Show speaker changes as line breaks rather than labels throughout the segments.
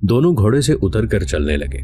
دونوں گھوڑے سے اتر کر چلنے لگے۔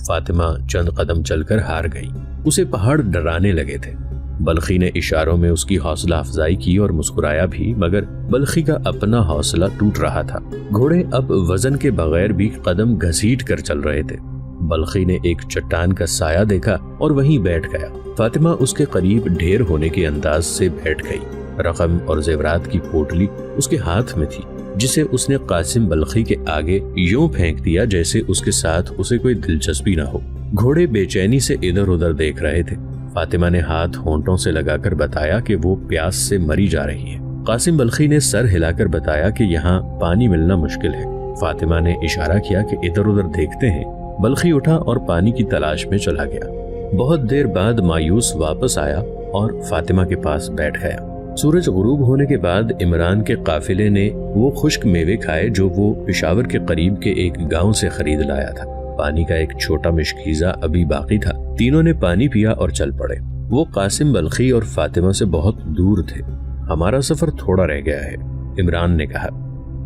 فاطمہ چند قدم چل کر ہار گئی، اسے پہاڑ ڈرانے لگے تھے۔ بلخی نے اشاروں میں اس کی حوصلہ افزائی کی اور مسکرایا بھی، مگر بلخی کا اپنا حوصلہ ٹوٹ رہا تھا۔ گھوڑے اب وزن کے بغیر بھی قدم گھسیٹ کر چل رہے تھے۔ بلخی نے ایک چٹان کا سایہ دیکھا اور وہیں بیٹھ گیا۔ فاطمہ اس کے قریب ڈھیر ہونے کے انداز سے بیٹھ گئی۔ رقم اور زیورات کی پوٹلی اس کے ہاتھ میں تھی، جسے اس نے قاسم بلخی کے آگے یوں پھینک دیا جیسے اس کے ساتھ اسے کوئی دلچسپی نہ ہو۔ گھوڑے بے چینی سے ادھر ادھر دیکھ رہے تھے۔ فاطمہ نے ہاتھ ہونٹوں سے لگا کر بتایا کہ وہ پیاس سے مری جا رہی ہے۔ قاسم بلخی نے سر ہلا کر بتایا کہ یہاں پانی ملنا مشکل ہے۔ فاطمہ نے اشارہ کیا کہ ادھر ادھر دیکھتے ہیں۔ بلخی اٹھا اور پانی کی تلاش میں چلا گیا۔ بہت دیر بعد مایوس واپس آیا اور فاطمہ کے پاس بیٹھ گیا۔ سورج غروب ہونے کے بعد عمران کے قافلے نے وہ خشک میوے کھائے جو وہ پشاور کے قریب کے ایک گاؤں سے خرید لایا تھا۔ پانی کا ایک چھوٹا مشکیزہ ابھی باقی تھا۔ تینوں نے پانی پیا اور چل پڑے۔ وہ قاسم بلخی اور فاطمہ سے بہت دور تھے۔ ہمارا سفر تھوڑا رہ گیا ہے، عمران نے کہا،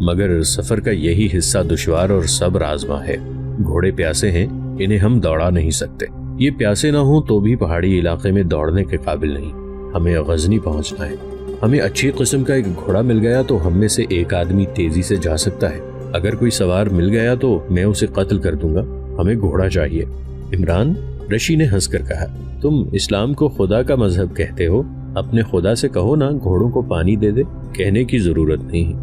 مگر سفر کا یہی حصہ دشوار اور صبر آزما ہے۔ گھوڑے پیاسے ہیں، انہیں ہم دوڑا نہیں سکتے۔ یہ پیاسے نہ ہوں تو بھی پہاڑی علاقے میں دوڑنے کے قابل نہیں۔ ہمیں غزنی پہنچنا ہے۔ ہمیں اچھی قسم کا ایک گھوڑا مل گیا تو ہم میں سے ایک آدمی تیزی سے جا سکتا ہے۔ اگر کوئی سوار مل گیا تو میں اسے قتل کر دوں گا۔ ہمیں گھوڑا چاہیے۔ عمران، رشی نے ہنس کر کہا، تم اسلام کو خدا کا مذہب کہتے ہو، اپنے خدا سے کہو نا گھوڑوں کو پانی دے دے۔ کہنے کی ضرورت نہیں ہے،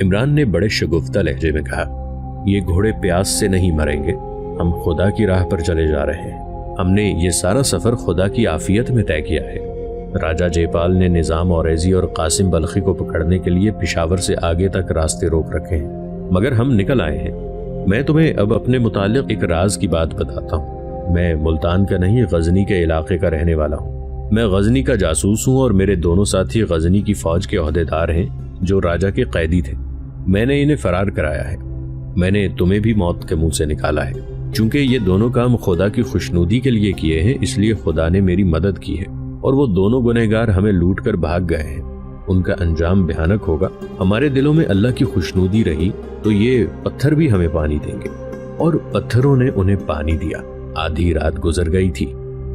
عمران نے بڑے شگفتہ لہجے میں کہا۔ یہ گھوڑے پیاس سے نہیں مریں گے، ہم خدا کی راہ پر چلے جا رہے ہیں۔ ہم نے یہ سارا سفر خدا کی عافیت میں طے کیا ہے۔ راجہ جے پال نے نظام اوریزی اور قاسم بلخی کو پکڑنے کے لیے پشاور سے آگے تک راستے روک رکھے ہیں، مگر ہم نکل آئے ہیں۔ میں تمہیں اب اپنے متعلق ایک راز کی بات بتاتا ہوں۔ میں ملتان کا نہیں، غزنی کے علاقے کا رہنے والا ہوں۔ میں غزنی کا جاسوس ہوں اور میرے دونوں ساتھی غزنی کی فوج کے عہدیدار ہیں جو راجہ کے قیدی تھے۔ میں نے انہیں فرار کرایا ہے۔ میں نے تمہیں بھی موت کے منہ سے نکالا ہے۔ چونکہ یہ دونوں کام خدا کی خوشنودی کے لیے کیے ہیں، اس لیے خدا نے میری مدد کی ہے، اور وہ دونوں گنہگار ہمیں لوٹ کر بھاگ گئے ہیں۔ ان کا انجام بھیانک ہوگا۔ ہمارے دلوں میں اللہ کی خوشنودی رہی تو یہ پتھر بھی ہمیں پانی دیں گے۔ اور پتھروں نے انہیں پانی دیا۔ آدھی رات گزر گئی تھی،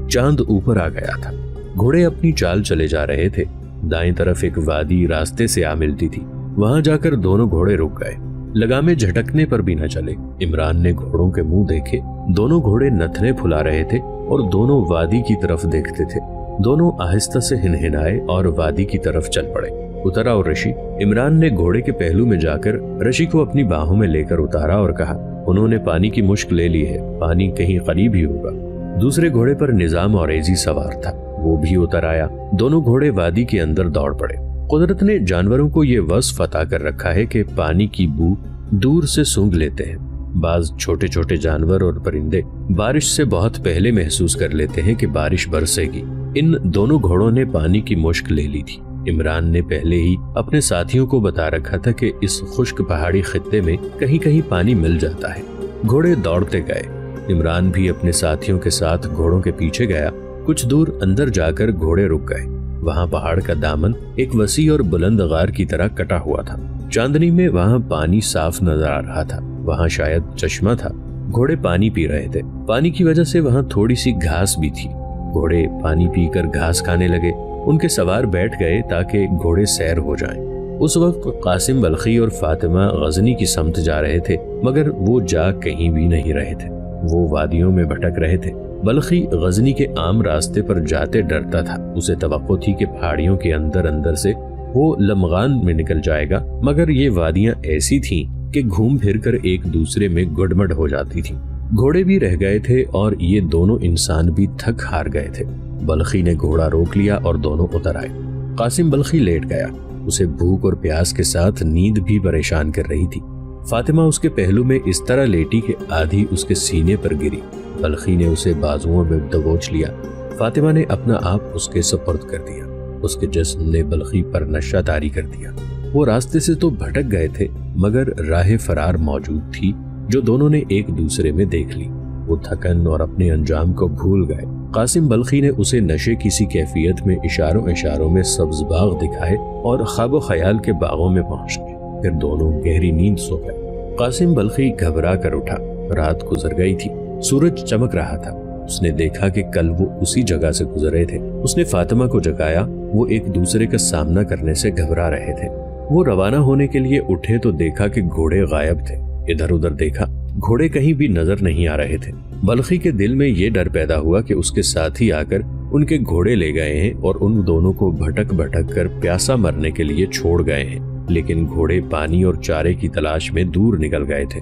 چاند اوپر آ گیا تھا۔ گھوڑے اپنی چال چلے جا رہے تھے۔ دائیں طرف ایک وادی راستے سے آ ملتی تھی، وہاں جا کر دونوں گھوڑے رک گئے۔ لگامیں جھٹکنے پر بھی نہ چلے۔ عمران نے گھوڑوں کے منہ دیکھے، دونوں گھوڑے نتھنے پھلا رہے تھے اور دونوں وادی کی طرف دیکھتے تھے۔ دونوں آہستہ سے ہنہنائے اور وادی کی طرف چل پڑے۔ اترا اور رشی، عمران نے گھوڑے کے پہلو میں جا کر رشی کو اپنی باہوں میں لے کر اتارا اور کہا، انہوں نے پانی کی مشک لے لی ہے، پانی کہیں قریب ہی ہوگا۔ دوسرے گھوڑے پر نظام اوریزی سوار تھا، وہ بھی اتر آیا۔ دونوں گھوڑے وادی کے اندر دوڑ پڑے۔ قدرت نے جانوروں کو یہ وصف عطا کر رکھا ہے کہ پانی کی بو دور سے سونگھ لیتے ہیں۔ بعض چھوٹے چھوٹے جانور اور پرندے بارش سے بہت پہلے محسوس کر لیتے ہیں کہ بارش برسے گی۔ ان دونوں گھوڑوں نے پانی کی مشک لے لی تھی۔ عمران نے پہلے ہی اپنے ساتھیوں کو بتا رکھا تھا کہ اس خشک پہاڑی خطے میں کہیں کہیں پانی مل جاتا ہے۔ گھوڑے دوڑتے گئے۔ عمران بھی اپنے ساتھیوں کے ساتھ گھوڑوں کے پیچھے گیا۔ کچھ دور اندر جا کر گھوڑے رک گئے۔ وہاں پہاڑ کا دامن ایک وسیع اور بلند غار کی طرح کٹا ہوا تھا۔ چاندنی میں وہاں پانی صاف نظر آ رہا تھا۔ وہاں شاید چشمہ تھا۔ گھوڑے پانی پی رہے تھے۔ پانی کی وجہ سے وہاں تھوڑی سی گھاس بھی تھی۔ گھوڑے پانی پی کر گھاس کھانے لگے۔ ان کے سوار بیٹھ گئے تاکہ گھوڑے سیر ہو جائیں۔ اس وقت قاسم بلخی اور فاطمہ غزنی کی سمت جا رہے تھے، مگر وہ جا کہیں بھی نہیں رہے تھے۔ وہ وادیوں میں بھٹک رہے تھے۔ بلخی غزنی کے عام راستے پر جاتے ڈرتا تھا۔ اسے توقع تھی کہ پہاڑیوں کے اندر اندر سے وہ لمغان میں نکل جائے گا، مگر یہ وادیاں ایسی تھیں کہ گھوم پھر کر ایک دوسرے میں گڈمڈ ہو جاتی تھیں۔ گھوڑے بھی رہ گئے تھے اور یہ دونوں انسان بھی تھک ہار گئے تھے۔ بلخی نے گھوڑا روک لیا اور دونوں اتر آئے۔ قاسم بلخی لیٹ گیا۔ اسے بھوک اور پیاس کے ساتھ نیند بھی پریشان کر رہی تھی۔ فاطمہ اس کے پہلو میں اس طرح لیٹی کہ آدھی اس کے سینے پر گری۔ بلخی نے اسے بازوؤں میں دبوچ لیا۔ فاطمہ نے اپنا آپ اس کے سپرد کر دیا۔ اس کے جسم نے بلخی پر نشہ طاری کر دیا۔ وہ راستے سے تو بھٹک گئے تھے، مگر راہ فرار موجود تھی جو دونوں نے ایک دوسرے میں دیکھ لی۔ وہ تھکن اور اپنے انجام کو بھول گئے۔ قاسم بلخی نے اسے نشے کی سی کیفیت میں اشاروں میں سبز باغ دکھائے اور خواب و خیال کے باغوں میں پہنچ گئے۔ پھر دونوں گہری نیند سو گئے۔ قاسم بلخی گھبرا کر اٹھا۔ رات گزر گئی تھی، سورج چمک رہا تھا۔ اس نے دیکھا کہ کل وہ اسی جگہ سے گزرے تھے۔ اس نے فاطمہ کو جگایا، وہ ایک دوسرے کا سامنا کرنے سے گھبرا رہے تھے۔ وہ روانہ ہونے کے لیے اٹھے تو دیکھا کہ گھوڑے غائب تھے۔ ادھر ادھر دیکھا، گھوڑے کہیں بھی نظر نہیں آ رہے تھے۔ بلخی کے دل میں یہ ڈر پیدا ہوا کہ اس کے ساتھی آ کر ان کے گھوڑے لے گئے ہیں اور ان دونوں کو بھٹک بھٹک کر پیاسا مرنے کے لیے چھوڑ گئے ہیں، لیکن گھوڑے پانی اور چارے کی تلاش میں دور نکل گئے تھے۔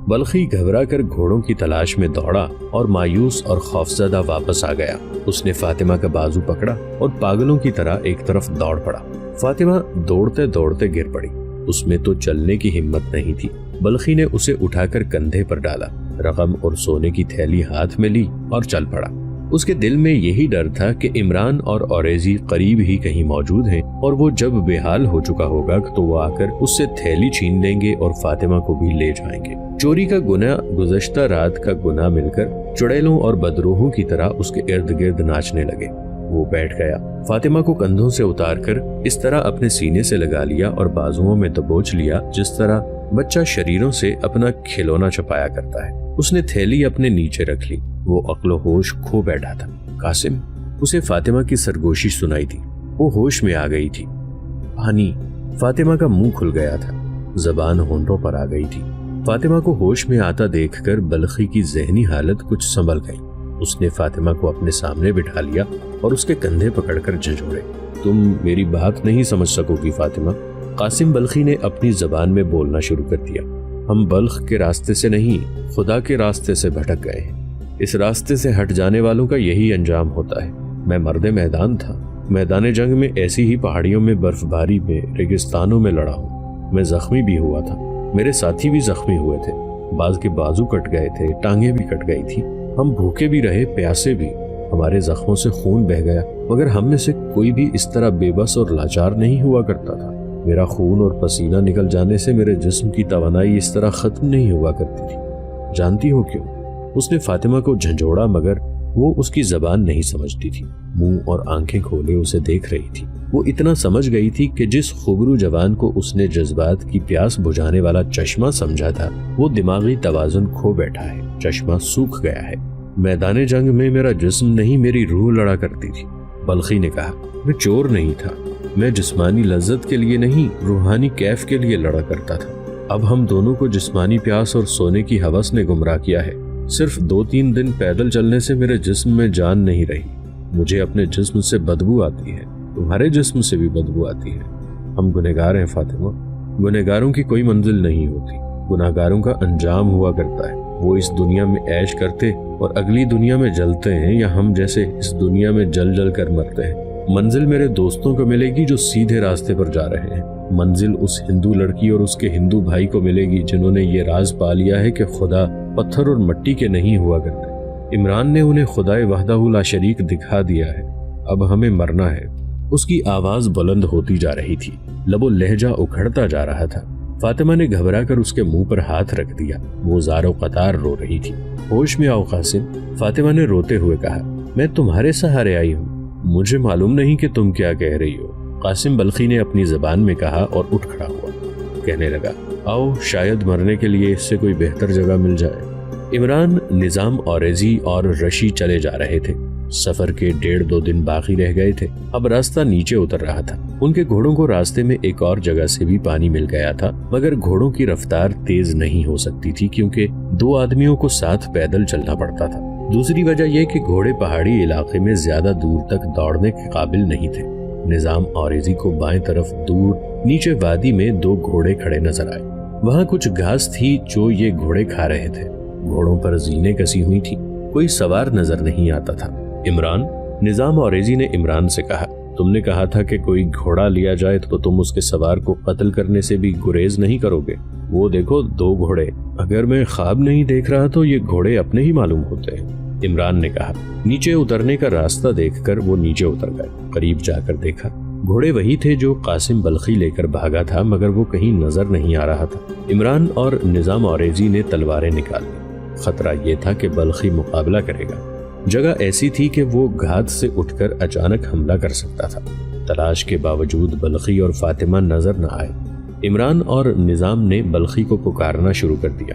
بلخی گھبرا کر گھوڑوں کی تلاش میں دوڑا اور مایوس اور خوفزدہ واپس آ گیا۔ اس نے فاطمہ کا بازو پکڑا اور پاگلوں کی طرح ایک طرف دوڑ پڑا۔ فاطمہ دوڑتے دوڑتے گر پڑی۔ اس میں تو چلنے کی ہمت نہیں تھی۔ بلخی نے اسے اٹھا کر کندھے پر ڈالا، رقم اور سونے کی تھیلی ہاتھ میں لی اور چل پڑا۔ اس کے دل میں یہی ڈر تھا کہ عمران اور اوریزی قریب ہی کہیں موجود ہیں اور وہ جب بے حال ہو چکا ہوگا تو وہ آ کر اس سے تھیلی چھین لیں گے اور فاطمہ کو بھی لے جائیں گے۔ چوری کا گناہ گزشتہ رات کا گناہ مل کر چڑیلوں اور بدروحوں کی طرح اس کے ارد گرد ناچنے لگے۔ وہ بیٹھ گیا، فاطمہ کو کندھوں سے اتار کر اس طرح اپنے سینے سے لگا لیا اور بازوؤں میں دبوچ لیا جس طرح بچہ شریروں سے اپنا کھلونا چھپایا کرتا ہے۔ اس نے تھیلی اپنے نیچے رکھ لی۔ وہ عقل و ہوش کھو بیٹھا تھا۔ قاسم، اسے فاطمہ کی سرگوشی سنائی تھی۔ وہ ہوش میں آ گئی تھی۔ پانی، فاطمہ کا منہ کھل گیا تھا، زبان ہونٹوں پر آ گئی تھی۔ فاطمہ کو ہوش میں آتا دیکھ کر بلخی کی ذہنی حالت کچھ سنبھل گئی۔ اس نے فاطمہ کو اپنے سامنے بٹھا لیا اور اس کے کندھے پکڑ کر جھنجھوڑے۔ تم میری بات نہیں سمجھ سکو گی فاطمہ، قاسم بلخی نے اپنی زبان میں بولنا شروع کر دیا۔ ہم بلخ کے راستے سے نہیں، خدا کے راستے سے بھٹک گئے ہیں۔ اس راستے سے ہٹ جانے والوں کا یہی انجام ہوتا ہے۔ میں مرد میدان تھا، میدان جنگ میں ایسی ہی پہاڑیوں میں، برف باری میں، ریگستانوں میں لڑا ہوں۔ میں زخمی بھی ہوا تھا، میرے ساتھی بھی زخمی ہوئے تھے، بعض کے بازو کٹ گئے تھے، ٹانگیں بھی کٹ گئی تھی۔ ہم بھوکے بھی رہے، پیاسے بھی، ہمارے زخموں سے خون بہہ گیا، مگر ہم میں سے کوئی بھی اس طرح بے بس اور لاچار نہیں ہوا کرتا تھا۔ میرا خون اور پسینہ نکل جانے سے میرے جسم کی توانائی اس طرح ختم نہیں ہوا کرتی تھی۔ جانتی ہو کیوں؟ اس نے فاطمہ کو جھنجھوڑا مگر وہ اس کی زبان نہیں سمجھتی تھی۔ منہ اور آنکھیں کھولے اسے دیکھ رہی تھی۔ وہ اتنا سمجھ گئی تھی کہ جس خبرو جوان کو اس نے جذبات کی پیاس بجھانے والا چشمہ سمجھا تھا وہ دماغی توازن کھو بیٹھا ہے، چشمہ سوکھ گیا ہے۔ میدان جنگ میں میرا جسم نہیں، میری روح لڑا کرتی تھی۔ بلخی نے کہا، میں چور نہیں تھا، میں جسمانی لذت کے لیے نہیں، روحانی کیف کے لیے لڑا کرتا تھا۔ اب ہم دونوں کو جسمانی پیاس اور سونے کی ہوس نے گمراہ کیا ہے۔ صرف 2-3 دن پیدل چلنے سے میرے جسم میں جان نہیں رہی۔ مجھے اپنے جسم سے بدبو آتی ہے، تمہارے جسم سے بھی بدبو آتی ہے۔ ہم گنہگار ہیں فاطمہ، گنہگاروں کی کوئی منزل نہیں ہوتی، گنہگاروں کا انجام ہوا کرتا ہے۔ وہ اس دنیا میں عیش کرتے اور اگلی دنیا میں جلتے ہیں، یا ہم جیسے اس دنیا میں جل جل کر مرتے ہیں۔ منزل میرے دوستوں کو ملے گی جو سیدھے راستے پر جا رہے ہیں۔ منزل اس ہندو لڑکی اور اس کے ہندو بھائی کو ملے گی جنہوں نے یہ راز پا لیا ہے کہ خدا پتھر اور مٹی کے نہیں ہوا کرتے۔ عمران نے انہیں خدائے وحدہ لا شریک دکھا دیا ہے۔ اب ہمیں مرنا ہے۔ اس کی آواز بلند ہوتی جا رہی تھی، لب و لہجہ اکھڑتا جا رہا تھا۔ فاطمہ نے گھبرا کر اس کے منہ پر ہاتھ رکھ دیا۔ وہ زار و قطار رو رہی تھی۔ ہوش میں آؤ قاسم، فاطمہ نے روتے ہوئے کہا، میں تمہارے سہارے آئی ہوں، مجھے معلوم نہیں کہ تم کیا کہہ رہی ہو۔ قاسم بلخی نے اپنی زبان میں کہا اور اٹھ کھڑا ہوا، کہنے لگا، آؤ شاید مرنے کے لیے اس سے کوئی بہتر جگہ مل جائے۔ عمران، نظام اوریزی اور رشی چلے جا رہے تھے۔ سفر کے 1.5-2 دن باقی رہ گئے تھے۔ اب راستہ نیچے اتر رہا تھا۔ ان کے گھوڑوں کو راستے میں ایک اور جگہ سے بھی پانی مل گیا تھا، مگر گھوڑوں کی رفتار تیز نہیں ہو سکتی تھی کیونکہ 2 آدمیوں کو ساتھ پیدل چلنا پڑتا تھا۔ دوسری وجہ یہ کہ گھوڑے پہاڑی علاقے میں زیادہ دور تک دوڑنے کے قابل نہیں تھے۔ نظام اوریزی کو بائیں طرف دور نیچے وادی میں 2 گھوڑے کھڑے نظر آئے۔ وہاں کچھ گھاس تھی جو یہ گھوڑے کھا رہے تھے۔ گھوڑوں پر زینے کسی ہوئی تھی، کوئی سوار نظر نہیں آتا تھا۔ عمران، نظام اوریزی نے عمران سے کہا، تم نے کہا تھا کہ کوئی گھوڑا لیا جائے تو تم اس کے سوار کو قتل کرنے سے بھی گریز نہیں کرو گے۔ وہ دیکھو 2 گھوڑے، اگر میں خواب نہیں دیکھ رہا تو یہ گھوڑے اپنے ہی معلوم ہوتے ہیں۔ عمران نے کہا۔ نیچے اترنے کا راستہ دیکھ کر وہ نیچے اتر گئے۔ قریب جا کر دیکھا، گھوڑے وہی تھے جو قاسم بلخی لے کر بھاگا تھا، مگر وہ کہیں نظر نہیں آ رہا تھا۔ عمران اور نظام اوریزی نے تلواریں نکال لی۔ خطرہ یہ تھا کہ بلخی مقابلہ کرے گا۔ جگہ ایسی تھی کہ وہ گھات سے اٹھ کر اچانک حملہ کر سکتا تھا۔ تلاش کے باوجود بلخی اور فاطمہ نظر نہ آئے۔ عمران اور نظام نے بلخی کو پکارنا شروع کر دیا،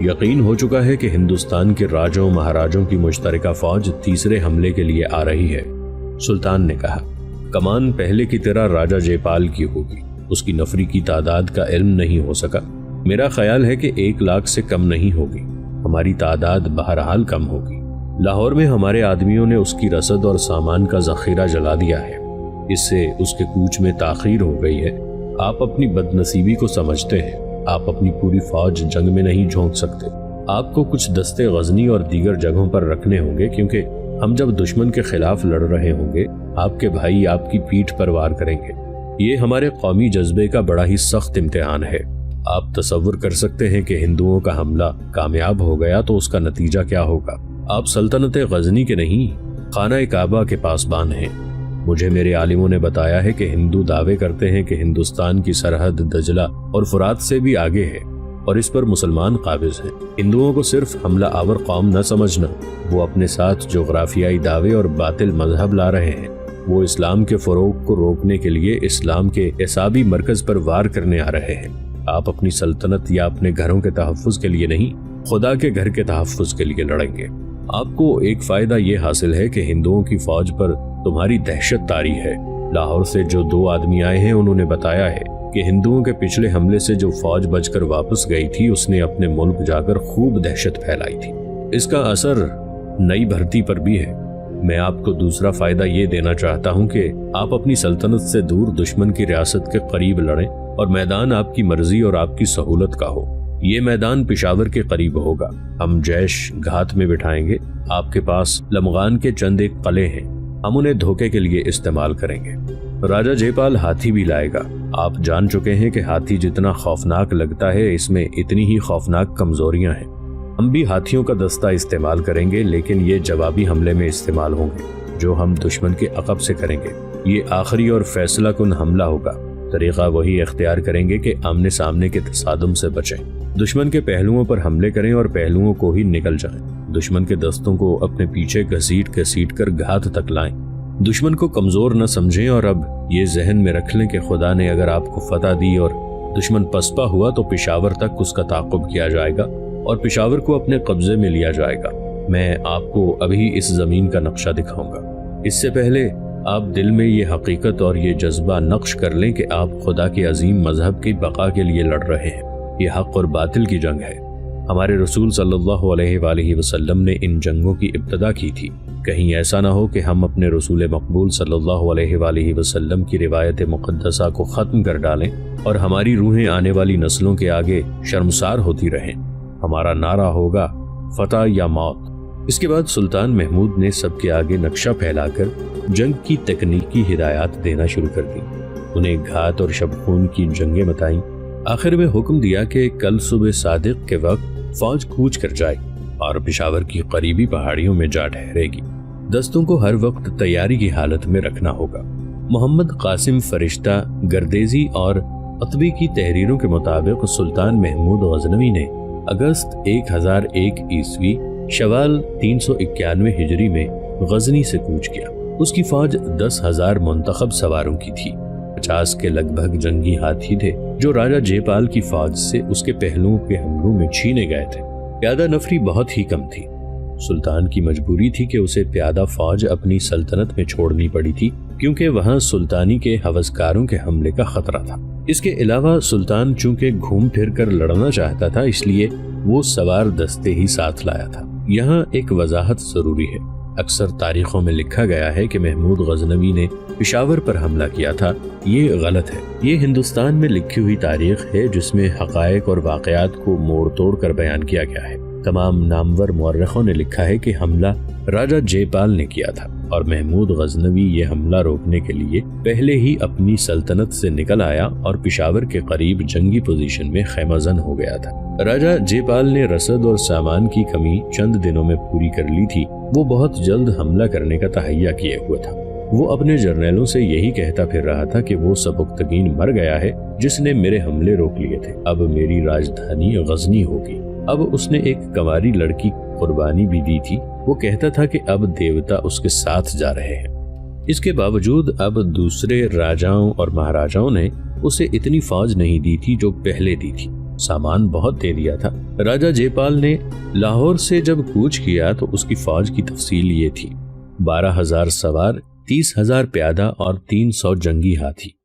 یقین ہو چکا ہے کہ ہندوستان کے راجوں مہاراجوں کی مشترکہ فوج تیسرے حملے کے لیے آ رہی ہے۔ سلطان نے کہا، کمان پہلے کی طرح راجہ جے پال کی ہوگی۔ اس کی نفری کی تعداد کا علم نہیں ہو سکا۔ میرا خیال ہے کہ 1 لاکھ سے کم نہیں ہوگی۔ ہماری تعداد بہرحال کم ہوگی۔ لاہور میں ہمارے آدمیوں نے اس کی رسد اور سامان کا ذخیرہ جلا دیا ہے۔ اس سے اس کے کوچ میں تاخیر ہو گئی ہے۔ آپ اپنی بد نصیبی کو سمجھتے ہیں۔ آپ اپنی پوری فوج جنگ میں نہیں جھونک سکتے۔ آپ کو کچھ دستے غزنی اور دیگر جگہوں پر رکھنے ہوں گے، کیونکہ ہم جب دشمن کے خلاف لڑ رہے ہوں گے آپ کے بھائی آپ کی پیٹھ پر وار کریں گے۔ یہ ہمارے قومی جذبے کا بڑا ہی سخت امتحان ہے۔ آپ تصور کر سکتے ہیں کہ ہندوؤں کا حملہ کامیاب ہو گیا تو اس کا نتیجہ کیا ہوگا۔ آپ سلطنت غزنی کے نہیں، خانہ کعبہ کے پاسبان ہیں۔ مجھے میرے عالموں نے بتایا ہے کہ ہندو دعوے کرتے ہیں کہ ہندوستان کی سرحد دجلہ اور فرات سے بھی آگے ہے اور اس پر مسلمان قابض ہیں۔ ہندوؤں کو صرف حملہ آور قوم نہ سمجھنا، وہ اپنے ساتھ جغرافیائی دعوے اور باطل مذہب لا رہے ہیں۔ وہ اسلام کے فروغ کو روکنے کے لیے اسلام کے اعصابی مرکز پر وار کرنے آ رہے ہیں۔ آپ اپنی سلطنت یا اپنے گھروں کے تحفظ کے لیے نہیں، خدا کے گھر کے تحفظ کے لیے لڑیں گے۔ آپ کو ایک فائدہ یہ حاصل ہے کہ ہندوؤں کی فوج پر تمہاری دہشت طاری ہے۔ لاہور سے جو 2 آدمی آئے ہیں انہوں نے بتایا ہے کہ ہندوؤں کے پچھلے حملے سے جو فوج بچ کر واپس گئی تھی اس نے اپنے ملک جا کر خوب دہشت پھیلائی تھی۔ اس کا اثر نئی بھرتی پر بھی ہے۔ میں آپ کو دوسرا فائدہ یہ دینا چاہتا ہوں کہ آپ اپنی سلطنت سے دور دشمن کی ریاست کے قریب لڑیں اور میدان آپ کی مرضی اور آپ کی سہولت کا ہو۔ یہ میدان پشاور کے قریب ہوگا۔ ہم جیش گھات میں بٹھائیں گے۔ آپ کے پاس لمغان کے چند ایک قلعے ہیں، ہم انہیں دھوکے کے لیے استعمال کریں گے۔ راجہ جے پال ہاتھی بھی لائے گا۔ آپ جان چکے ہیں کہ ہاتھی جتنا خوفناک لگتا ہے اس میں اتنی ہی خوفناک کمزوریاں ہیں۔ ہم بھی ہاتھیوں کا دستہ استعمال کریں گے، لیکن یہ جوابی حملے میں استعمال ہوں گے جو ہم دشمن کے عقب سے کریں گے۔ یہ آخری اور فیصلہ کن حملہ ہوگا۔ طریقہ وہی اختیار کریں گے کہ آمنے سامنے کے تصادم سے بچیں، دشمن کے پہلوؤں پر حملے کریں اور پہلوؤں کو ہی نکل جائیں۔ دشمن کے دستوں کو اپنے پیچھے گھسیٹ کر گھات تک لائیں۔ دشمن کو کمزور نہ سمجھیں اور اب یہ ذہن میں رکھ لیں کہ خدا نے اگر آپ کو فتح دی اور دشمن پسپا ہوا تو پشاور تک اس کا تعاقب کیا جائے گا اور پشاور کو اپنے قبضے میں لیا جائے گا۔ میں آپ کو ابھی اس زمین کا نقشہ دکھاؤں گا۔ اس سے پہلے آپ دل میں یہ حقیقت اور یہ جذبہ نقش کر لیں کہ آپ خدا کے عظیم مذہب کی بقا کے لیے لڑ رہے ہیں۔ یہ حق اور باطل کی جنگ ہے۔ ہمارے رسول صلی اللہ علیہ وآلہ وسلم نے ان جنگوں کی ابتدا کی تھی۔ کہیں ایسا نہ ہو کہ ہم اپنے رسول مقبول صلی اللہ علیہ وآلہ وسلم کی روایت مقدسہ کو ختم کر ڈالیں اور ہماری روحیں آنے والی نسلوں کے آگے شرمسار ہوتی رہیں۔ ہمارا نعرہ ہوگا فتح یا موت۔ اس کے بعد سلطان محمود نے سب کے آگے نقشہ پھیلا کر جنگ کی تکنیکی ہدایات دینا شروع کر دی۔ انہیں گھات اور شبخون کی جنگیں بتائیں۔ آخر میں حکم دیا کہ کل صبح صادق کے وقت فوج کوچ کر جائے اور پشاور کی قریبی پہاڑیوں میں جا ٹھہرے گی۔ دستوں کو ہر وقت تیاری کی حالت میں رکھنا ہوگا۔ محمد قاسم فرشتہ گردیزی اور قطبی کی تحریروں کے مطابق سلطان محمود غزنوی نے اگست 1001 عیسوی شوال 391 ہجری میں غزنی سے کوچ کیا۔ اس کی فوج 10,000 منتخب سواروں کی تھی۔ 50 کے لگ بھگ جنگی ہاتھی تھے جو راجہ جے پال کی فوج سے اس کے پہلوؤں کے حملوں میں چھینے گئے تھے۔ پیادہ نفری بہت ہی کم تھی۔ سلطان کی مجبوری تھی کہ اسے پیادہ فوج اپنی سلطنت میں چھوڑنی پڑی تھی کیونکہ وہاں سلطانی کے ہوسکاروں کے حملے کا خطرہ تھا۔ اس کے علاوہ سلطان چونکہ گھوم پھر کر لڑنا چاہتا تھا اس لیے وہ سوار دستے ہی ساتھ لایا تھا۔ یہاں ایک وضاحت ضروری ہے۔ اکثر تاریخوں میں لکھا گیا ہے کہ محمود غزنوی نے پشاور پر حملہ کیا تھا۔ یہ غلط ہے۔ یہ ہندوستان میں لکھی ہوئی تاریخ ہے جس میں حقائق اور واقعات کو موڑ توڑ کر بیان کیا گیا ہے۔ تمام نامور مورخوں نے لکھا ہے کہ حملہ راجہ جے پال نے کیا تھا اور محمود غزنوی یہ حملہ روکنے کے لیے پہلے ہی اپنی سلطنت سے نکل آیا اور پشاور کے قریب جنگی پوزیشن میں خیمہ زن ہو گیا تھا۔ راجہ جے پال نے رسد اور سامان کی کمی چند دنوں میں پوری کر لی تھی۔ وہ بہت جلد حملہ کرنے کا تہیہ کیے ہوئے تھا۔ وہ اپنے جرنیلوں سے یہی کہتا پھر رہا تھا کہ وہ سبکتگین مر گیا ہے جس نے میرے حملے روک لیے تھے۔ اب میری راجدھانی غزنی ہوگی۔ اب اس نے ایک کنواری لڑکی قربانی بھی دی تھی۔ وہ کہتا تھا کہ اب دیوتا اس کے ساتھ جا رہے ہیں۔ اس کے باوجود اب دوسرے راجاؤں اور مہاراجاؤں نے اسے اتنی فوج نہیں دی تھی جو پہلے دی تھی۔ سامان بہت دے دیا تھا۔ راجہ جے پال نے لاہور سے جب کوچ کیا تو اس کی فوج کی تفصیل یہ تھی: 12,000 سوار، 30,000 پیادہ اور 300 جنگی ہاتھی۔